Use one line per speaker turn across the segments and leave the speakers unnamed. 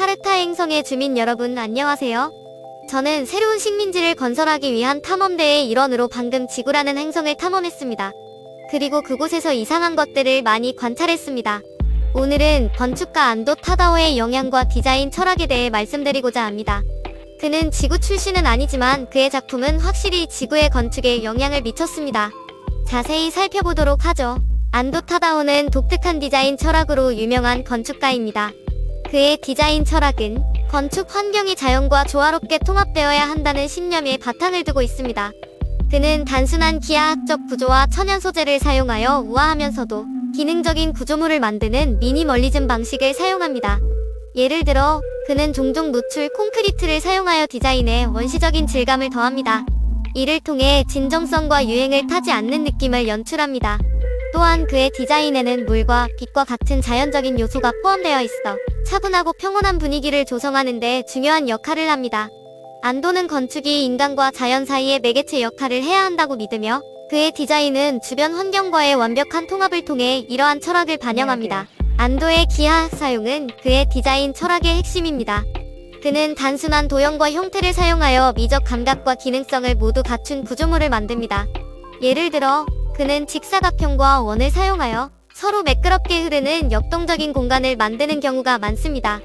카르타 행성의 주민 여러분 안녕하세요. 저는 새로운 식민지를 건설하기 위한 탐험대의 일원으로 방금 지구라는 행성을 탐험했습니다. 그리고 그곳에서 이상한 것들을 많이 관찰했습니다. 오늘은 건축가 안도 타다오의 영향과 디자인 철학에 대해 말씀드리고자 합니다. 그는 지구 출신은 아니지만 그의 작품은 확실히 지구의 건축에 영향을 미쳤습니다. 자세히 살펴보도록 하죠. 안도 타다오는 독특한 디자인 철학으로 유명한 건축가입니다. 그의 디자인 철학은 건축 환경이 자연과 조화롭게 통합되어야 한다는 신념에 바탕을 두고 있습니다. 그는 단순한 기하학적 구조와 천연 소재를 사용하여 우아하면서도 기능적인 구조물을 만드는 미니멀리즘 방식을 사용합니다. 예를 들어 그는 종종 노출 콘크리트를 사용하여 디자인에 원시적인 질감을 더합니다. 이를 통해 진정성과 유행을 타지 않는 느낌을 연출합니다. 또한 그의 디자인에는 물과 빛과 같은 자연적인 요소가 포함되어 있어 차분하고 평온한 분위기를 조성하는 데 중요한 역할을 합니다. 안도는 건축이 인간과 자연 사이의 매개체 역할을 해야 한다고 믿으며 그의 디자인은 주변 환경과의 완벽한 통합을 통해 이러한 철학을 반영합니다. 안도의 기하학 사용은 그의 디자인 철학의 핵심입니다. 그는 단순한 도형과 형태를 사용하여 미적 감각과 기능성을 모두 갖춘 구조물을 만듭니다. 예를 들어 그는 직사각형과 원을 사용하여 서로 매끄럽게 흐르는 역동적인 공간을 만드는 경우가 많습니다.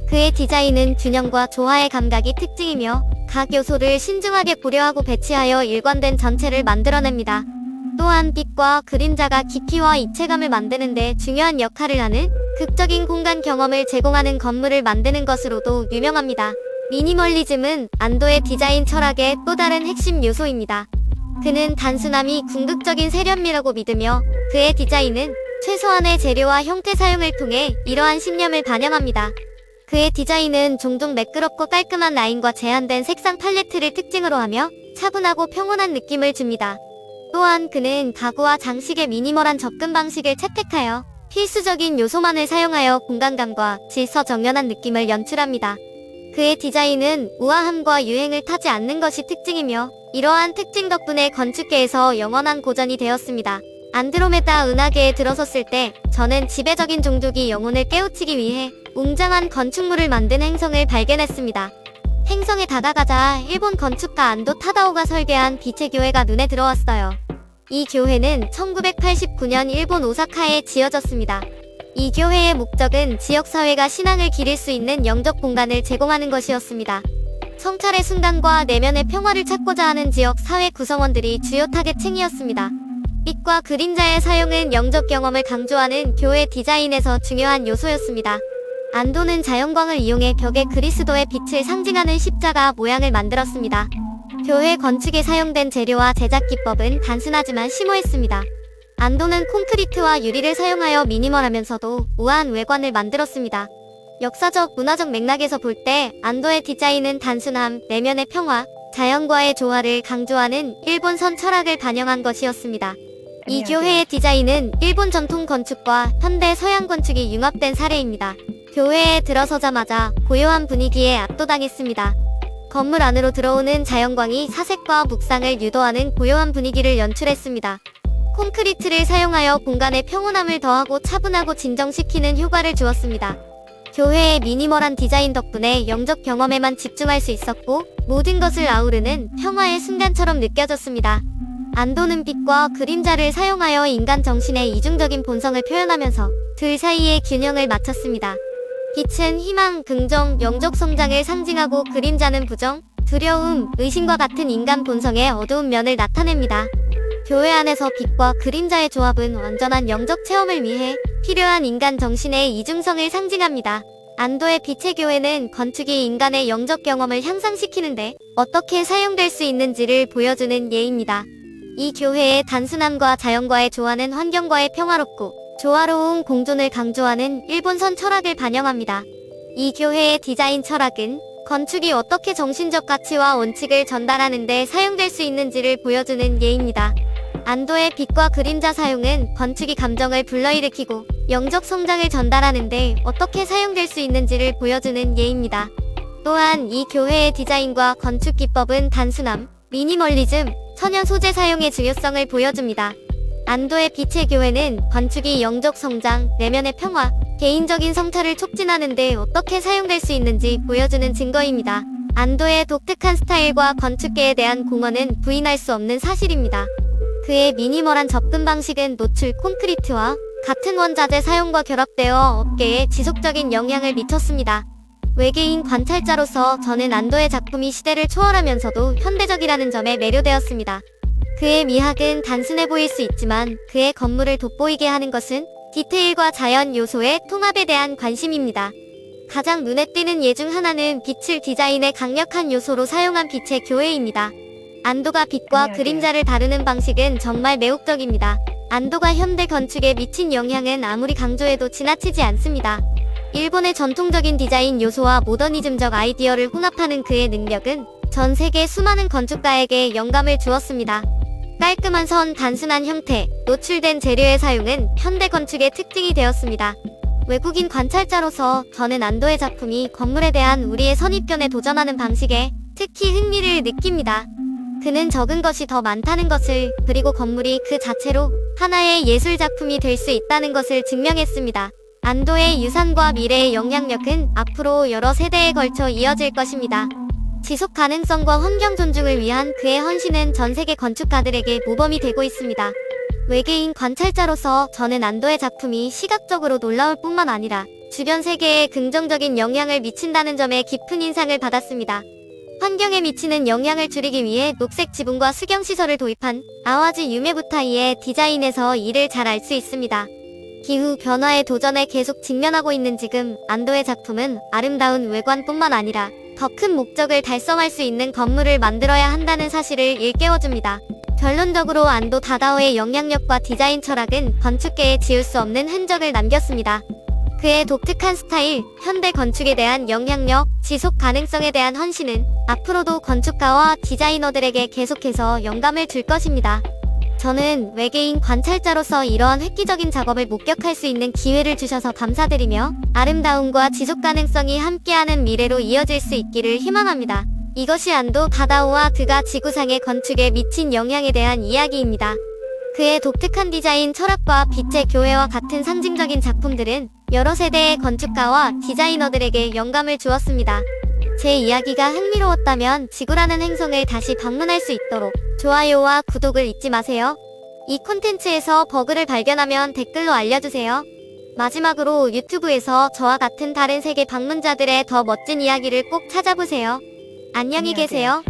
그의 디자인은 균형과 조화의 감각이 특징이며 각 요소를 신중하게 고려하고 배치하여 일관된 전체를 만들어냅니다. 또한 빛과 그림자가 깊이와 입체감을 만드는 데 중요한 역할을 하는 극적인 공간 경험을 제공하는 건물을 만드는 것으로도 유명합니다. 미니멀리즘은 안도의 디자인 철학의 또 다른 핵심 요소입니다. 그는 단순함이 궁극적인 세련미라고 믿으며 그의 디자인은 최소한의 재료와 형태 사용을 통해 이러한 신념을 반영합니다. 그의 디자인은 종종 매끄럽고 깔끔한 라인과 제한된 색상 팔레트를 특징으로 하며 차분하고 평온한 느낌을 줍니다. 또한 그는 가구와 장식의 미니멀한 접근 방식을 채택하여 필수적인 요소만을 사용하여 공간감과 질서정연한 느낌을 연출합니다. 그의 디자인은 우아함과 유행을 타지 않는 것이 특징이며 이러한 특징 덕분에 건축계에서 영원한 고전이 되었습니다. 안드로메다 은하계에 들어섰을 때 저는 지배적인 종족이 영혼을 깨우치기 위해 웅장한 건축물을 만든 행성을 발견했습니다. 행성에 다가가자 일본 건축가 안도 타다오가 설계한 빛의 교회가 눈에 들어왔어요. 이 교회는 1989년 일본 오사카에 지어졌습니다. 이 교회의 목적은 지역사회가 신앙을 기릴 수 있는 영적 공간을 제공하는 것이었습니다. 성찰의 순간과 내면의 평화를 찾고자 하는 지역 사회 구성원들이 주요 타겟층이었습니다. 빛과 그림자의 사용은 영적 경험을 강조하는 교회 디자인에서 중요한 요소였습니다. 안도는 자연광을 이용해 벽에 그리스도의 빛을 상징하는 십자가 모양을 만들었습니다. 교회 건축에 사용된 재료와 제작 기법은 단순하지만 심오했습니다. 안도는 콘크리트와 유리를 사용하여 미니멀하면서도 우아한 외관을 만들었습니다. 역사적 문화적 맥락에서 볼 때 안도의 디자인은 단순함, 내면의 평화, 자연과의 조화를 강조하는 일본선 철학을 반영한 것이었습니다. 이 교회의 디자인은 일본 전통 건축과 현대 서양 건축이 융합된 사례입니다. 교회에 들어서자마자 고요한 분위기에 압도당했습니다. 건물 안으로 들어오는 자연광이 사색과 묵상을 유도하는 고요한 분위기를 연출했습니다. 콘크리트를 사용하여 공간에 평온함을 더하고 차분하고 진정시키는 효과를 주었습니다. 교회의 미니멀한 디자인 덕분에 영적 경험에만 집중할 수 있었고 모든 것을 아우르는 평화의 순간처럼 느껴졌습니다. 안도는 빛과 그림자를 사용하여 인간 정신의 이중적인 본성을 표현하면서 둘 사이의 균형을 맞췄습니다. 빛은 희망, 긍정, 영적 성장을 상징하고 그림자는 부정, 두려움, 의심과 같은 인간 본성의 어두운 면을 나타냅니다. 교회 안에서 빛과 그림자의 조합은 완전한 영적 체험을 위해 필요한 인간 정신의 이중성을 상징합니다. 안도의 빛의 교회는 건축이 인간의 영적 경험을 향상시키는데 어떻게 사용될 수 있는지를 보여주는 예입니다. 이 교회의 단순함과 자연과의 조화는 환경과의 평화롭고 조화로운 공존을 강조하는 일본선 철학을 반영합니다. 이 교회의 디자인 철학은 건축이 어떻게 정신적 가치와 원칙을 전달하는 데 사용될 수 있는지를 보여주는 예입니다. 안도의 빛과 그림자 사용은 건축이 감정을 불러일으키고 영적 성장을 전달하는 데 어떻게 사용될 수 있는지를 보여주는 예입니다. 또한 이 교회의 디자인과 건축 기법은 단순함, 미니멀리즘, 천연 소재 사용의 중요성을 보여줍니다. 안도의 빛의 교회는 건축이 영적 성장, 내면의 평화, 개인적인 성찰을 촉진하는 데 어떻게 사용될 수 있는지 보여주는 증거입니다. 안도의 독특한 스타일과 건축계에 대한 공헌은 부인할 수 없는 사실입니다. 그의 미니멀한 접근 방식은 노출 콘크리트와 같은 원자재 사용과 결합되어 업계에 지속적인 영향을 미쳤습니다. 외계인 관찰자로서 저는 안도의 작품이 시대를 초월하면서도 현대적이라는 점에 매료되었습니다. 그의 미학은 단순해 보일 수 있지만 그의 건물을 돋보이게 하는 것은 디테일과 자연 요소의 통합에 대한 관심입니다. 가장 눈에 띄는 예 중 하나는 빛을 디자인의 강력한 요소로 사용한 빛의 교회입니다. 안도가 빛과 그림자를 다루는 방식은 정말 매혹적입니다. 안도가 현대 건축에 미친 영향은 아무리 강조해도 지나치지 않습니다. 일본의 전통적인 디자인 요소와 모더니즘적 아이디어를 혼합하는 그의 능력은 전 세계 수많은 건축가에게 영감을 주었습니다. 깔끔한 선, 단순한 형태, 노출된 재료의 사용은 현대 건축의 특징이 되었습니다. 외국인 관찰자로서 저는 안도의 작품이 건물에 대한 우리의 선입견에 도전하는 방식에 특히 흥미를 느낍니다. 그는 적은 것이 더 많다는 것을, 그리고 건물이 그 자체로 하나의 예술 작품이 될 수 있다는 것을 증명했습니다. 안도의 유산과 미래의 영향력은 앞으로 여러 세대에 걸쳐 이어질 것입니다. 지속 가능성과 환경 존중을 위한 그의 헌신은 전 세계 건축가들에게 모범이 되고 있습니다. 외계인 관찰자로서 저는 안도의 작품이 시각적으로 놀라울 뿐만 아니라 주변 세계에 긍정적인 영향을 미친다는 점에 깊은 인상을 받았습니다. 환경에 미치는 영향을 줄이기 위해 녹색 지붕과 수경시설을 도입한 아와지 유메부타이의 디자인에서 이를 잘 알 수 있습니다. 기후 변화의 도전에 계속 직면하고 있는 지금 안도의 작품은 아름다운 외관뿐만 아니라 더 큰 목적을 달성할 수 있는 건물을 만들어야 한다는 사실을 일깨워줍니다. 결론적으로 안도 다다오의 영향력과 디자인 철학은 건축계에 지울 수 없는 흔적을 남겼습니다. 그의 독특한 스타일, 현대 건축에 대한 영향력, 지속 가능성에 대한 헌신은 앞으로도 건축가와 디자이너들에게 계속해서 영감을 줄 것입니다. 저는 외계인 관찰자로서 이러한 획기적인 작업을 목격할 수 있는 기회를 주셔서 감사드리며 아름다움과 지속 가능성이 함께하는 미래로 이어질 수 있기를 희망합니다. 이것이 안도 다다오와 그가 지구상의 건축에 미친 영향에 대한 이야기입니다. 그의 독특한 디자인 철학과 빛의 교회와 같은 상징적인 작품들은 여러 세대의 건축가와 디자이너들에게 영감을 주었습니다. 제 이야기가 흥미로웠다면 지구라는 행성을 다시 방문할 수 있도록 좋아요와 구독을 잊지 마세요. 이 콘텐츠에서 버그를 발견하면 댓글로 알려주세요. 마지막으로 유튜브에서 저와 같은 다른 세계 방문자들의 더 멋진 이야기를 꼭 찾아보세요. 안녕히 계세요.